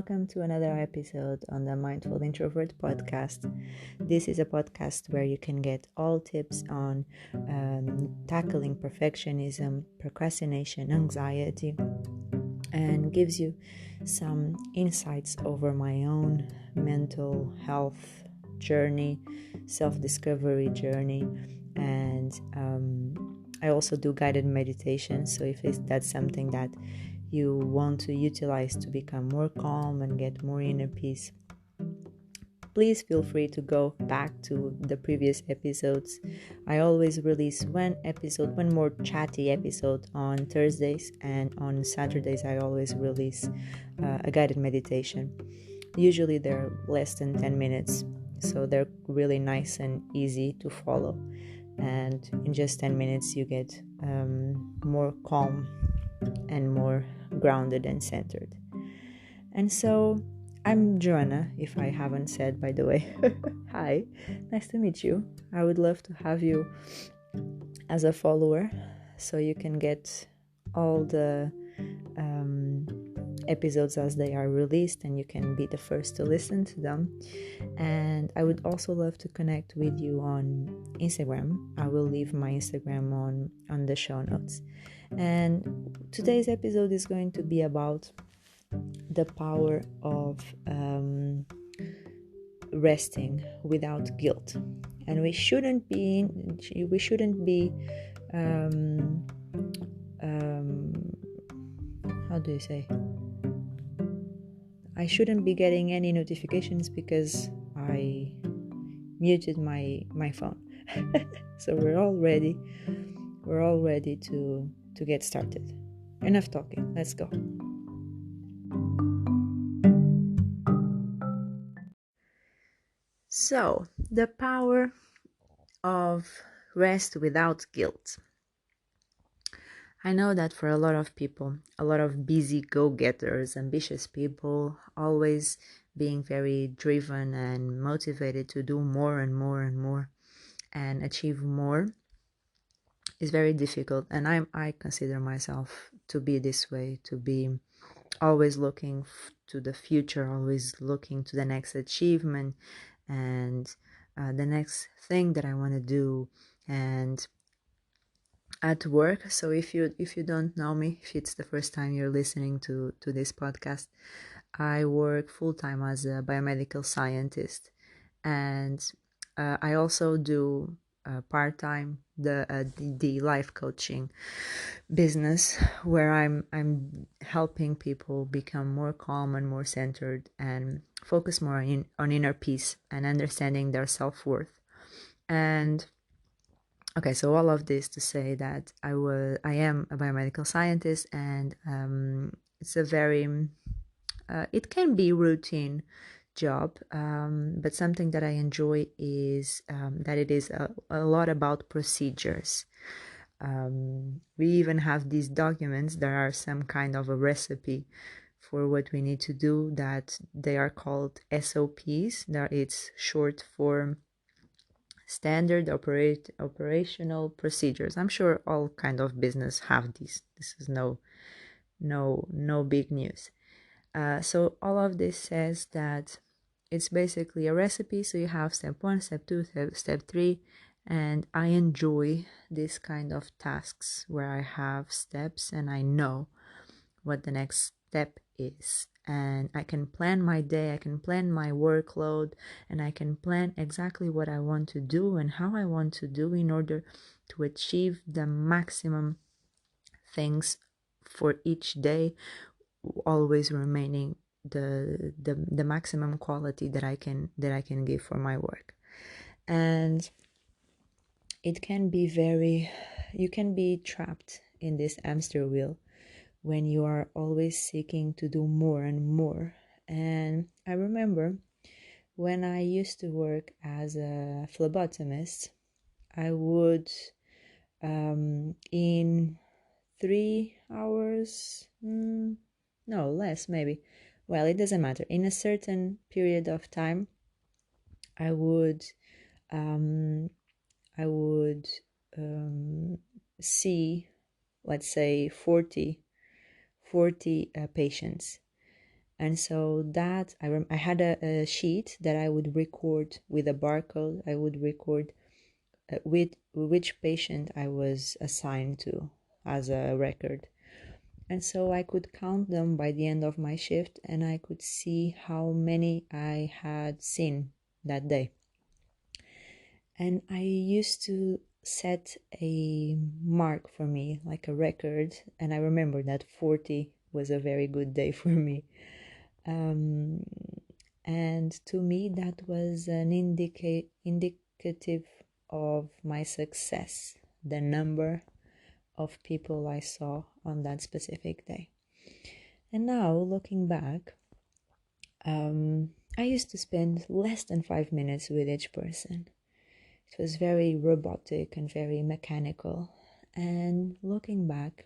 welcome to another episode on the Mindful Introvert podcast. This is a podcast where you can get all tips on tackling perfectionism, procrastination, anxiety, and gives you some insights over my own mental health journey, self-discovery journey, and I also do guided meditation. So if that's something that you want to utilize to become more calm and get more inner peace, please feel free to go back to the previous episodes. I always release one more chatty episode on Thursdays, and on Saturdays I always release a guided meditation. Usually they're less than 10 minutes, so they're really nice and easy to follow. And in just 10 minutes you get more calm and more grounded and centered. And so I'm Joanna, if I haven't said, by the way. Hi, nice to meet you. I would love to have you as a follower so you can get all the episodes as they are released and you can be the first to listen to them. And I would also love to connect with you on Instagram. I will leave my Instagram on the show notes. And today's episode is going to be about the power of resting without guilt. And we shouldn't be how do you say, I shouldn't be getting any notifications because I muted my phone. So we're all ready to get started. Enough talking, let's go. So, the power of rest without guilt. I know that for a lot of people, a lot of busy go-getters, ambitious people, always being very driven and motivated to do more and more and more and achieve more is very difficult. And I consider myself to be this way, to be always looking to the future, always looking to the next achievement and the next thing that I want to do. And at work, so if you don't know me, if it's the first time you're listening to this podcast, I work full-time as a biomedical scientist, and I also do part-time the life coaching business, where I'm helping people become more calm and more centered and focus more on inner peace and understanding their self-worth. And okay, so all of this to say that I am a biomedical scientist, and it's a very it can be routine job, but something that I enjoy is that it is a lot about procedures. We even have these documents that are some kind of a recipe for what we need to do, that they are called SOPs. That it's short for standard operational procedures. I'm sure all kind of business have these. This is no big news. So all of this says that it's basically a recipe. So you have step 1, step 2, step 3, and I enjoy this kind of tasks where I have steps and I know what the next step is, and I can plan my day, I can plan my workload, and I can plan exactly what I want to do and how I want to do in order to achieve the maximum things for each day, always remaining the maximum quality that I can give for my work. And it can be you can be trapped in this hamster wheel when you are always seeking to do more and more. And I remember when I used to work as a phlebotomist, I would in 3 hours, no, less maybe, well, it doesn't matter, in a certain period of time, I would see, let's say, 40 patients. And so that I had a sheet that I would record with a barcode. I would record with which patient I was assigned to as a record. And so I could count them by the end of my shift, and I could see how many I had seen that day. And I used to set a mark for me, like a record, and I remember that 40 was a very good day for me. And to me, that was an indicative of my success, the number of people I saw on that specific day. And now, looking back, I used to spend less than 5 minutes with each person. It was very robotic and very mechanical. And looking back,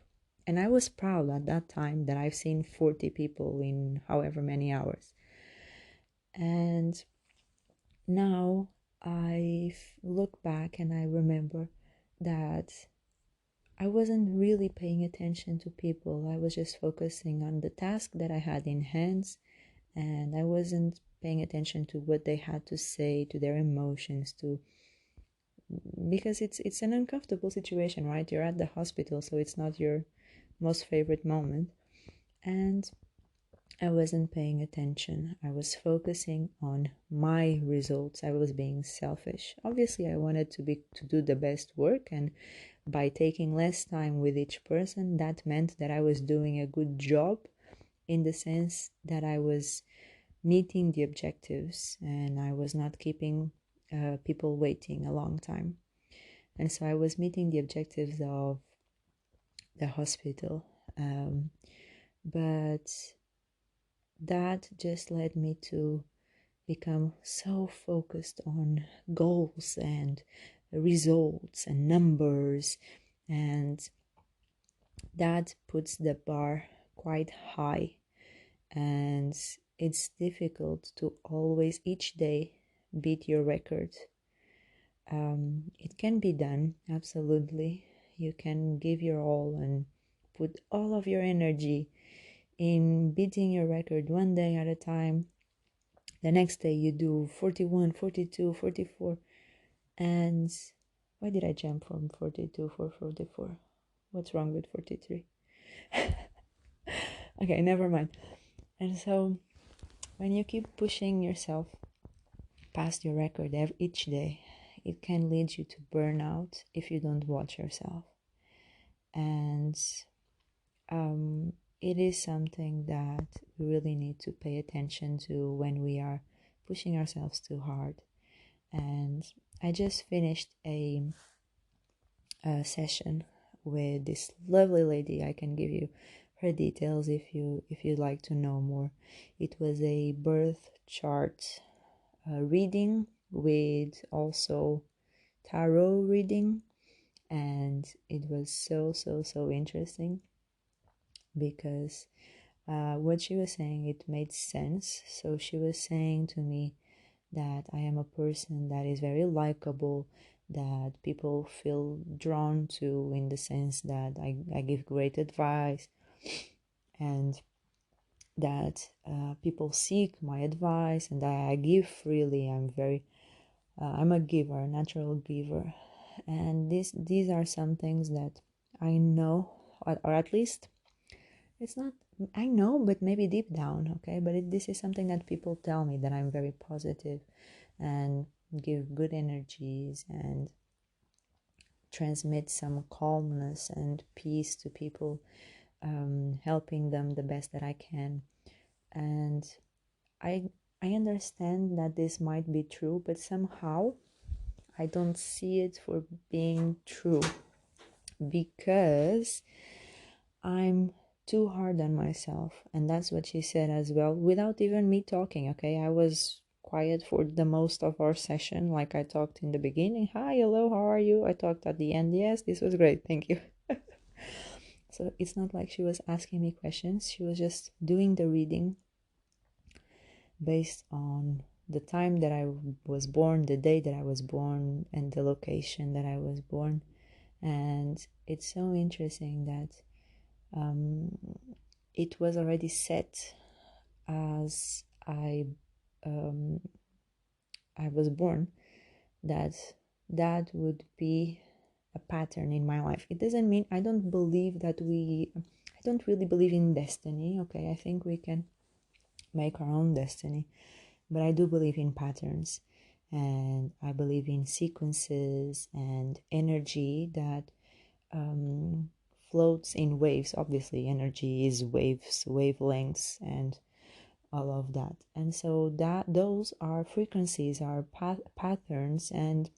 and I was proud at that time that I've seen 40 people in however many hours. And now I look back and I remember that I wasn't really paying attention to people. I was just focusing on the task that I had in hands, and I wasn't paying attention to what they had to say, to their emotions, because it's an uncomfortable situation, right? You're at the hospital, so it's not your most favorite moment. And I wasn't paying attention. I was focusing on my results. I was being selfish. Obviously, I wanted to do the best work, and by taking less time with each person, that meant that I was doing a good job, in the sense that I was meeting the objectives and I was not keeping people waiting a long time. And so I was meeting the objectives of the hospital. But that just led me to become so focused on goals and results and numbers, and that puts the bar quite high, and it's difficult to always each day beat your record. It can be done, absolutely. You can give your all and put all of your energy in beating your record one day at a time. The next day you do 41, 42, 44. And why did I jump from 42 for 44? What's wrong with 43? Okay, never mind. And so when you keep pushing yourself past your record each day, it can lead you to burnout if you don't watch yourself. And it is something that we really need to pay attention to when we are pushing ourselves too hard. And I just finished a session with this lovely lady. I can give you her details if you'd like to know more. It was a birth chart reading with also tarot reading, and it was so interesting because what she was saying, it made sense. So she was saying to me that I am a person that is very likable, that people feel drawn to, in the sense that I give great advice, and that people seek my advice, and that I give freely. I'm a giver, a natural giver. And these are some things that I know, or at least it's not, I know, but maybe deep down, okay? But this is something that people tell me, that I'm very positive and give good energies and transmit some calmness and peace to people, helping them the best that I can. And I understand that this might be true, but somehow I don't see it for being true, because I'm too hard on myself. And that's what she said as well, without even me talking, okay? I was quiet for the most of our session. Like, I talked in the beginning, hi, hello, how are you? I talked at the end, yes, this was great, thank you. So it's not like she was asking me questions. She was just doing the reading based on the time that I was born, the day that I was born, and the location that I was born. And it's so interesting that it was already set as I was born, that that would be a pattern in my life. It doesn't mean I don't believe that I don't really believe in destiny. Okay, I think we can make our own destiny, but I do believe in patterns, and I believe in sequences and energy that um, floats in waves. Obviously, energy is waves, wavelengths, and all of that. And so that those are frequencies, are patterns, and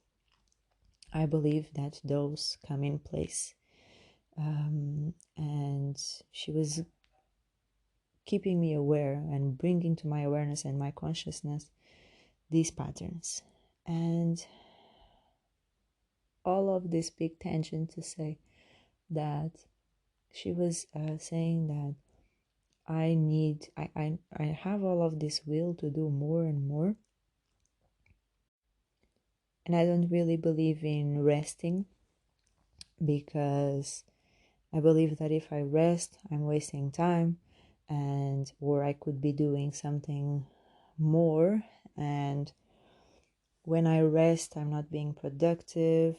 I believe that those come in place. And she was keeping me aware and bringing to my awareness and my consciousness these patterns. And all of this big tangent to say that she was saying that I have all of this will to do more and more, and I don't really believe in resting, because I believe that if I rest, I'm wasting time, and or I could be doing something more, and when I rest, I'm not being productive,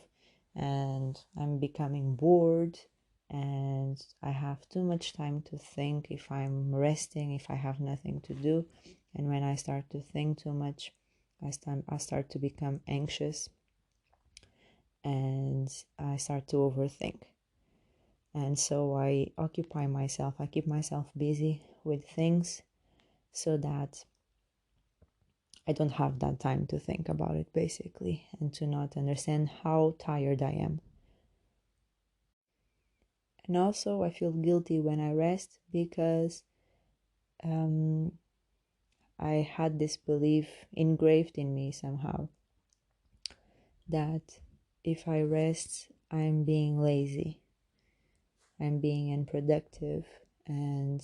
and I'm becoming bored, and I have too much time to think if I'm resting, if I have nothing to do. And when I start to think too much, I start to become anxious, and I start to overthink. And so I occupy myself, I keep myself busy with things so that I don't have that time to think about it, basically, and to not understand how tired I am. And also, I feel guilty when I rest, because um, I had this belief engraved in me somehow that if I rest, I'm being lazy, I'm being unproductive, and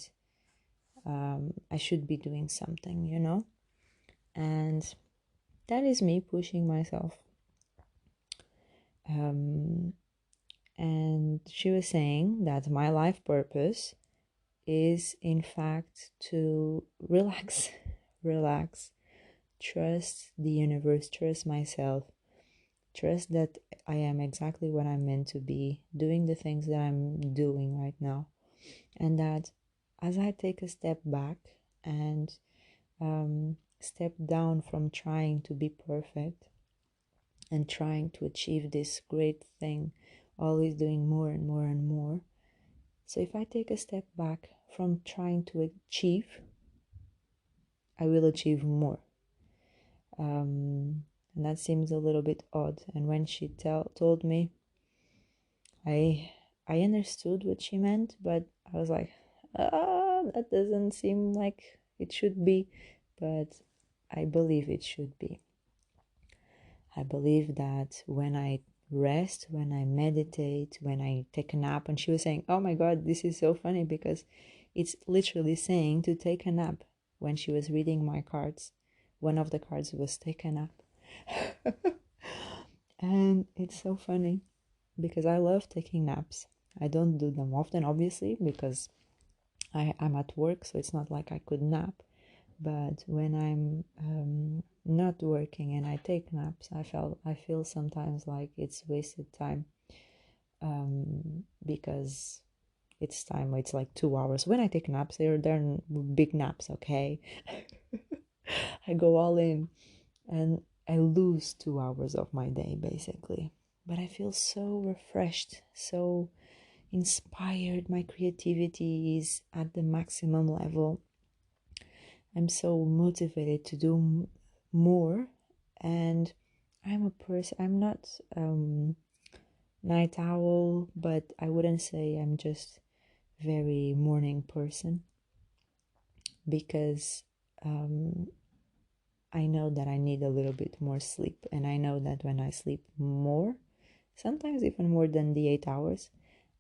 I should be doing something, And that is me pushing myself. And she was saying that my life purpose is, in fact, to relax, relax, trust the universe, trust myself, trust that I am exactly what I'm meant to be, doing the things that I'm doing right now. And that as I take a step back and step down from trying to be perfect and trying to achieve this great thing, always doing more and more and more. So if I take a step back from trying to achieve, I will achieve more. And that seems a little bit odd. And when she told me, I understood what she meant, but I was like, that doesn't seem like it should be. But I believe it should be. I believe that when I rest, when I meditate, when I take a nap, and she was saying, oh my God, this is so funny, because it's literally saying to take a nap. When she was reading my cards, one of the cards was take a nap. And it's so funny because I love taking naps. I don't do them often, obviously, because I'm at work, so it's not like I could nap. But when I'm not working and I take naps, I feel sometimes like it's wasted time, because it's time. It's like 2 hours. When I take naps, they're big naps, okay? I go all in, and I lose 2 hours of my day basically. But I feel so refreshed, so inspired. My creativity is at the maximum level. I'm so motivated to do more, and I'm not night owl, but I wouldn't say I'm just very morning person, because I know that I need a little bit more sleep, and I know that when I sleep more, sometimes even more than the 8 hours,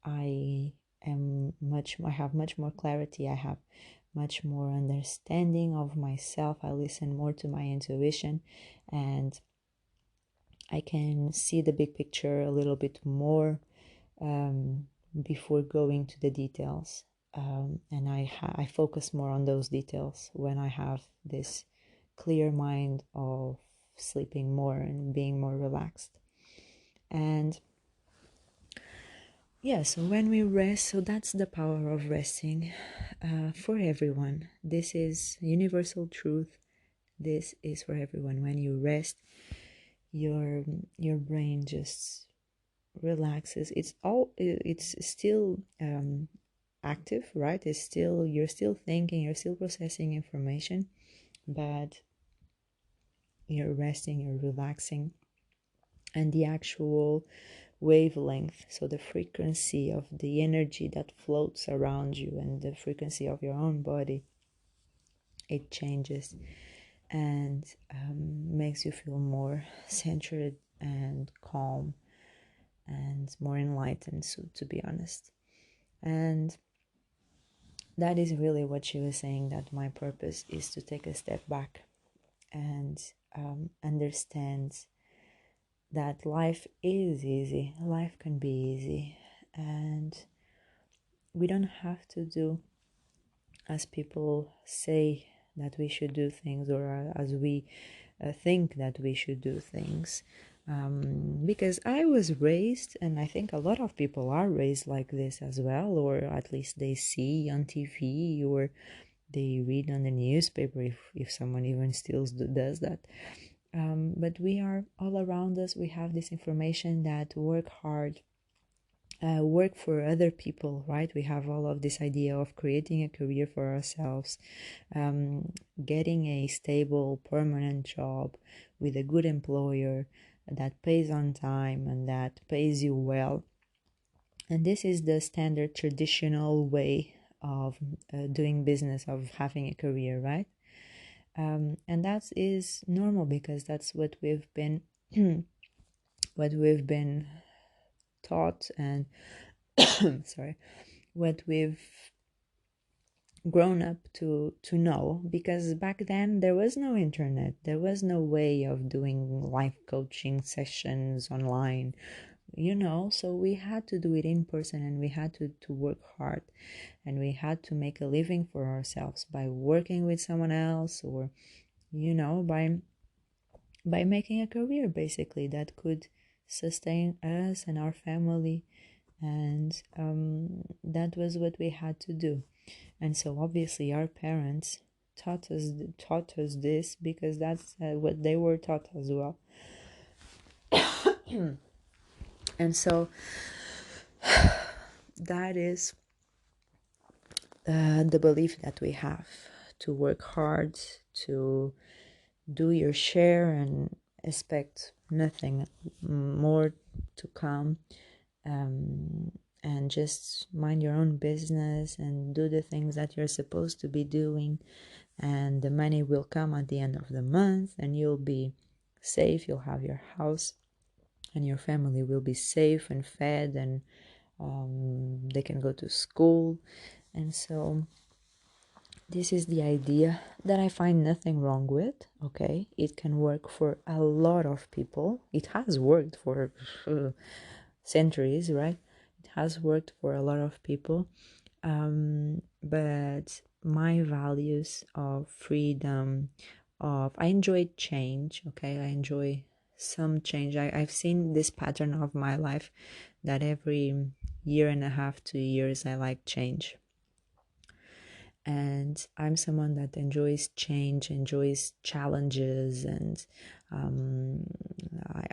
I have much more clarity. I have much more understanding of myself. I listen more to my intuition, and I can see the big picture a little bit more before going to the details. and I focus more on those details when I have this clear mind of sleeping more and being more relaxed. And yeah, so when we rest, so that's the power of resting for everyone. This is universal truth. This is for everyone. When you rest, your brain just relaxes. It's still active, right? It's still, you're still thinking, you're still processing information, but you're resting, you're relaxing, and the actual wavelength, so the frequency of the energy that floats around you and the frequency of your own body, it changes and makes you feel more centered and calm and more enlightened, so to be honest. And that is really what she was saying, that my purpose is to take a step back and understand that life is easy. Life can be easy, and we don't have to do as people say that we should do things, or as we think that we should do things. Because I was raised, and I think a lot of people are raised like this as well, or at least they see on TV or they read on the newspaper, if someone even still does that. But we are all around us, we have this information that work hard, work for other people, right? We have all of this idea of creating a career for ourselves, getting a stable, permanent job with a good employer that pays on time and that pays you well. And this is the standard traditional way of doing business, of having a career, right? And that is normal because that's what we've been what we've been taught, and sorry, what we've grown up to know, because back then there was no internet, there was no way of doing life coaching sessions online, so we had to do it in person, and we had to work hard, and we had to make a living for ourselves by working with someone else, or by making a career basically that could sustain us and our family. And that was what we had to do. And so obviously our parents taught us this, because that's what they were taught as well. And so that is the belief that we have, to work hard, to do your share and expect nothing more to come, and just mind your own business and do the things that you're supposed to be doing, and the money will come at the end of the month, and you'll be safe, you'll have your house, and your family will be safe and fed, and they can go to school. And so this is the idea that I find nothing wrong with. Okay, it can work for a lot of people. It has worked for centuries, right? It has worked for a lot of people. But my values of freedom, I enjoy change. Okay, I enjoy some change. I've seen this pattern of my life, that every year and a half, 2 years, I like change. And I'm someone that enjoys change, enjoys challenges, and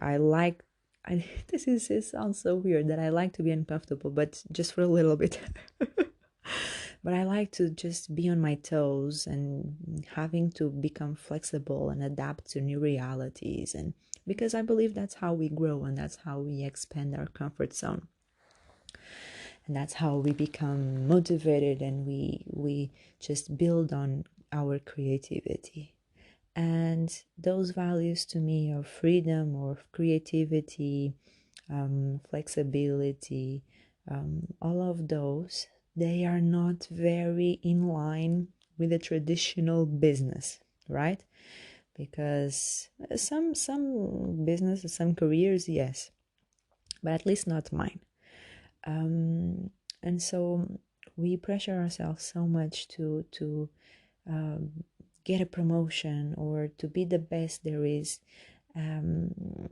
I like. It sounds so weird that I like to be uncomfortable, but just for a little bit. But I like to just be on my toes and having to become flexible and adapt to new realities, and because I believe that's how we grow, and that's how we expand our comfort zone. And that's how we become motivated, and we just build on our creativity. And those values to me of freedom, or creativity, flexibility, all of those, they are not very in line with the traditional business, right? Because some businesses, some careers, yes, but at least not mine. And so we pressure ourselves so much to get a promotion or to be the best there is. And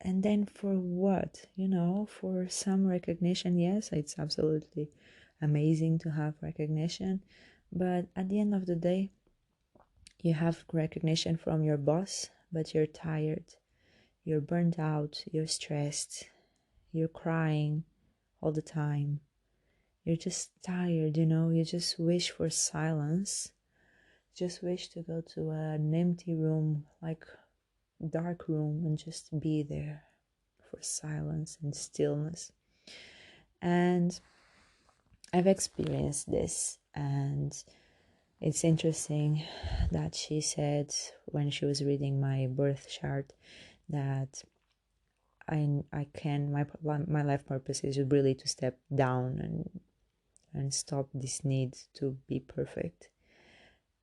then for what? For some recognition. Yes, it's absolutely amazing to have recognition, but at the end of the day, you have recognition from your boss, but you're tired, you're burnt out, you're stressed, you're crying all the time, you're just tired, you just wish for silence, just wish to go to an empty room, like dark room, and just be there for silence and stillness. And I've experienced this, and it's interesting that she said when she was reading my birth chart that I can my life purpose is really to step down and stop this need to be perfect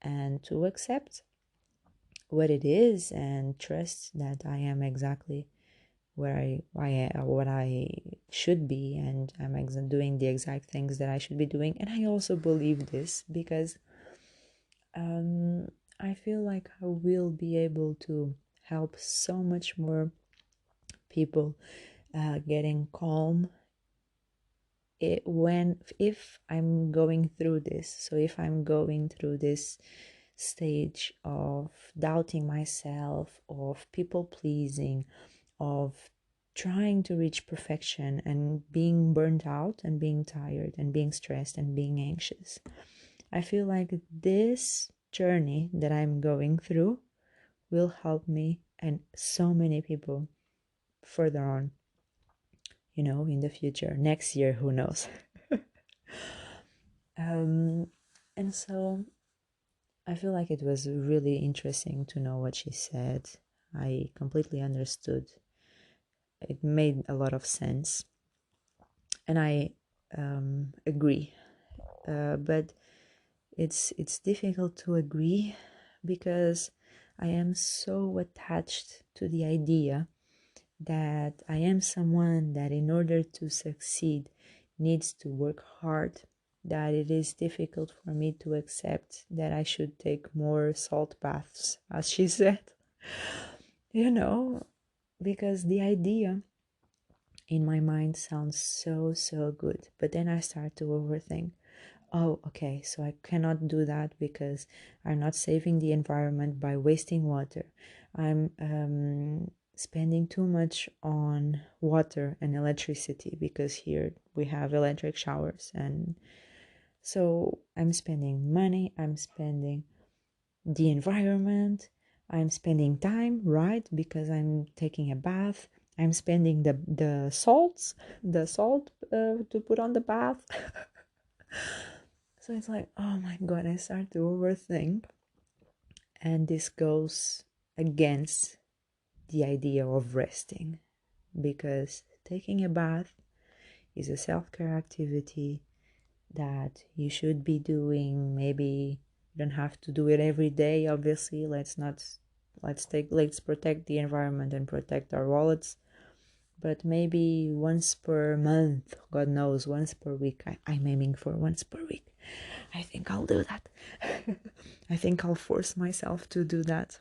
and to accept what it is and trust that I am exactly where what I should be, and I'm doing the exact things that I should be doing. And I also believe this because I feel like I will be able to help so much more people getting calm if I'm going through this. So if I'm going through this stage of doubting myself, of people pleasing, of trying to reach perfection and being burnt out and being tired and being stressed and being anxious, I feel like this journey that I'm going through will help me and so many people further on, in the future, next year, who knows. And so I feel like it was really interesting to know what she said. I completely understood. It made a lot of sense. And I agree. But it's difficult to agree because I am so attached to the idea that I am someone that in order to succeed needs to work hard, that it is difficult for me to accept that I should take more salt baths, as she said, because the idea in my mind sounds so good, but then I start to overthink. Oh, okay, so I cannot do that because I'm not saving the environment by wasting water. I'm spending too much on water and electricity because here we have electric showers. And so I'm spending money, I'm spending the environment, I'm spending time, right? Because I'm taking a bath. I'm spending the salt to put on the bath. So it's like, oh my god, I start to overthink. And this goes against the idea of resting, because taking a bath is a self-care activity that you should be doing. Maybe you don't have to do it every day, obviously. Let's protect the environment and protect our wallets. But maybe once per month, God knows, once per week. I'm aiming for once per week. I think I'll do that. I think I'll force myself to do that.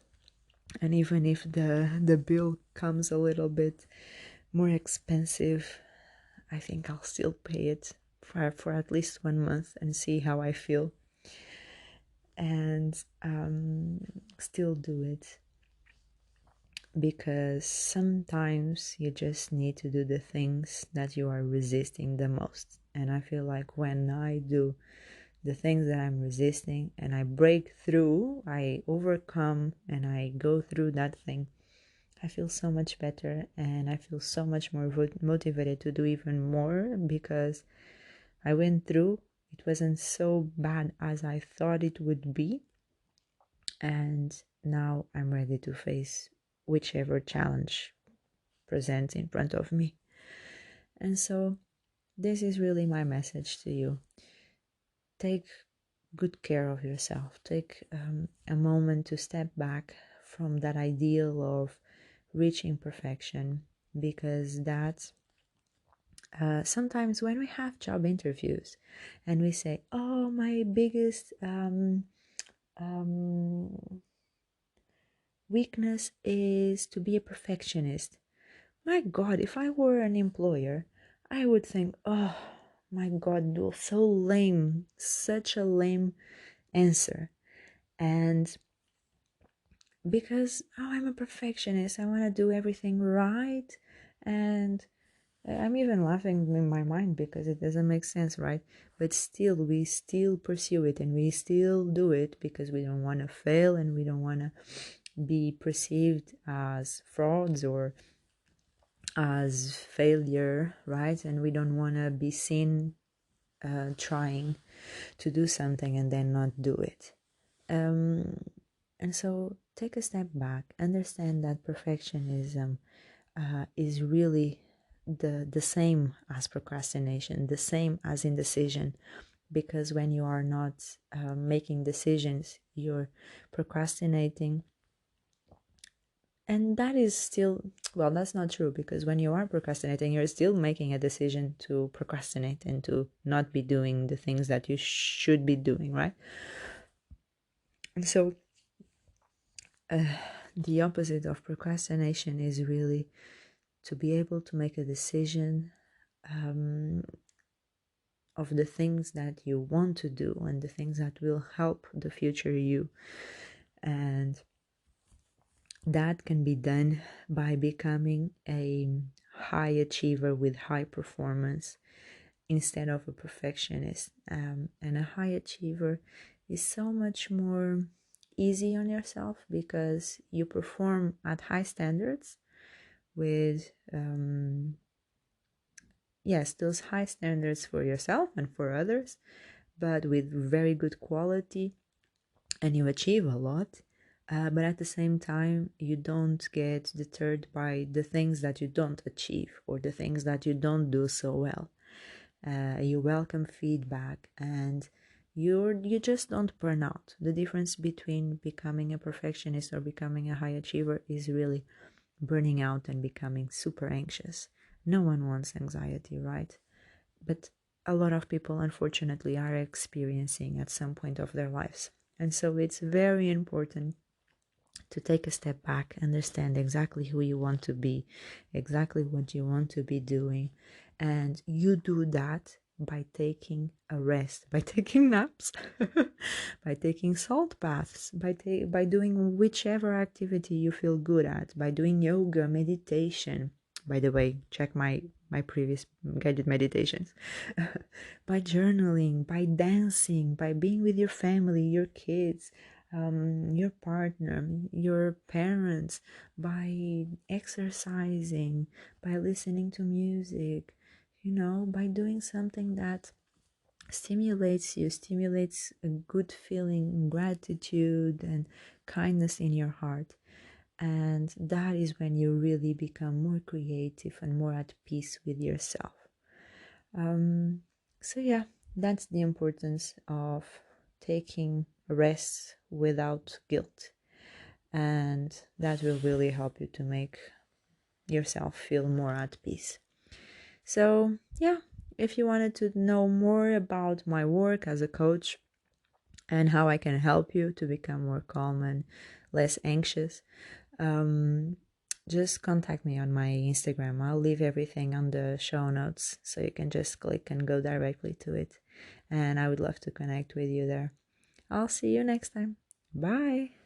And even if the bill comes a little bit more expensive, I think I'll still pay it for at least 1 month and see how I feel. And still do it. Because sometimes you just need to do the things that you are resisting the most. And I feel like when I do the things that I'm resisting and I break through, I overcome and I go through that thing, I feel so much better and I feel so much more motivated to do even more because I went through. It wasn't so bad as I thought it would be, and now I'm ready to face whichever challenge presents in front of me. And so this is really my message to you. Take good care of yourself. Take a moment to step back from that ideal of reaching perfection, because that Sometimes when we have job interviews and we say, oh, my biggest weakness is to be a perfectionist. My God, if I were an employer, I would think, oh my God, so lame, such a lame answer. And because, oh, I'm a perfectionist, I want to do everything right. And I'm even laughing in my mind because it doesn't make sense, right? But still, we still pursue it and we still do it because we don't want to fail and we don't want to be perceived as frauds or as failure, right? And we don't want to be seen trying to do something and then not do it. And so take a step back, understand that perfectionism is really the same as procrastination, the same as indecision, because when you are not making decisions, you're procrastinating. And that is still, well, that's not true, because when you are procrastinating, you're still making a decision to procrastinate and to not be doing the things that you should be doing, right? And so the opposite of procrastination is really to be able to make a decision of the things that you want to do and the things that will help the future you. And that can be done by becoming a high achiever with high performance instead of a perfectionist. And a high achiever is so much more easy on yourself because you perform at high standards with yes, those high standards for yourself and for others, but with very good quality, and you achieve a lot. But at the same time, you don't get deterred by the things that you don't achieve or the things that you don't do so well. You welcome feedback and you just don't burn out. The difference between becoming a perfectionist or becoming a high achiever is really burning out and becoming super anxious. No one wants anxiety, right? But a lot of people, unfortunately, are experiencing at some point of their lives. And so it's very important to take a step back, understand exactly who you want to be, exactly what you want to be doing. And you do that by taking a rest, by taking naps, by taking salt baths, by doing whichever activity you feel good at, by doing yoga, meditation. By the way, check my previous guided meditations. By journaling, by dancing, by being with your family, your kids, your partner, your parents, by exercising, by listening to music, by doing something that stimulates you, stimulates a good feeling, gratitude, and kindness in your heart. And that is when you really become more creative and more at peace with yourself. So yeah, that's the importance of taking rest without guilt, and that will really help you to make yourself feel more at peace. So yeah, if you wanted to know more about my work as a coach and how I can help you to become more calm and less anxious, just contact me on my Instagram. I'll leave everything on the show notes so you can just click and go directly to it. And I would love to connect with you there. I'll see you next time. Bye.